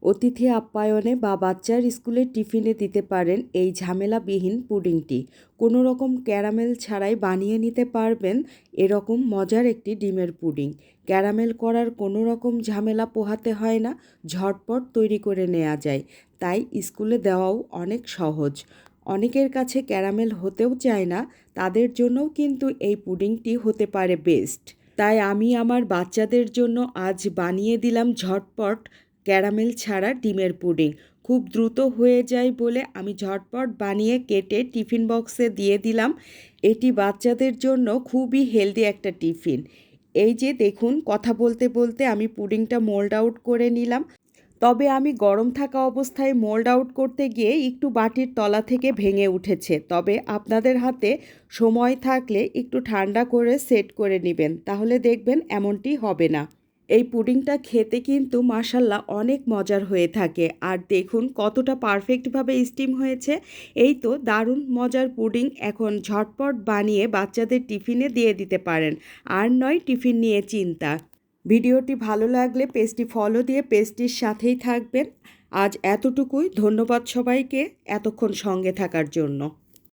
অতিথি আপ্যায়নে বা বাচ্চার স্কুলের টিফিনে দিতে পারেন এই ঝামেলাবিহীন পুডিংটি। কোনো রকম ক্যারামেল ছাড়াই বানিয়ে নিতে পারবেন এরকম মজার একটি ডিমের পুডিং। ক্যারামেল করার কোনো রকম ঝামেলা পোহাতে হয় না, ঝটপট তৈরি করে নেওয়া যায়, তাই স্কুলে দেওয়াও অনেক সহজ। অনেকের কাছে ক্যারামেল হতেও চায় না, তাদের জন্যও কিন্তু এই পুডিংটি হতে পারে বেস্ট। তাই আমি আমার বাচ্চাদের জন্য আজ বানিয়ে দিলাম ঝটপট ক্যারামেল ছাড়া ডিমের পুডিং। খুব দ্রুত হয়ে যায় বলে আমি ঝটপট বানিয়ে কেটে টিফিন বক্সে দিয়ে দিলাম। এটি বাচ্চাদের জন্য খুবই হেলদি একটা টিফিন। এই যে দেখুন, কথা বলতে বলতে আমি পুডিংটা মোল্ড আউট করে নিলাম। তবে আমি গরম থাকা অবস্থায় মোল্ড আউট করতে গিয়ে একটু বাটির তলা থেকে ভেঙে উঠেছে। তবে আপনাদের হাতে সময় থাকলে একটু ঠান্ডা করে সেট করে নেবেন, তাহলে দেখবেন এমনটি হবে না। এই পুডিংটা খেতে কিন্তু মাশাআল্লাহ অনেক মজার হয়ে থাকে। আর দেখুন কতটা পারফেক্টভাবে স্টিম হয়েছে। এই তো দারুণ মজার পুডিং এখন ঝটপট বানিয়ে বাচ্চাদের টিফিনে দিয়ে দিতে পারেন। আর নয় টিফিন নিয়ে চিন্তা। ভিডিওটি ভালো লাগলে পেজটি ফলো দিয়ে পেজটির সাথেই থাকবেন। আজ এতটুকুই। ধন্যবাদ সবাইকে এতক্ষণ সঙ্গে থাকার জন্য।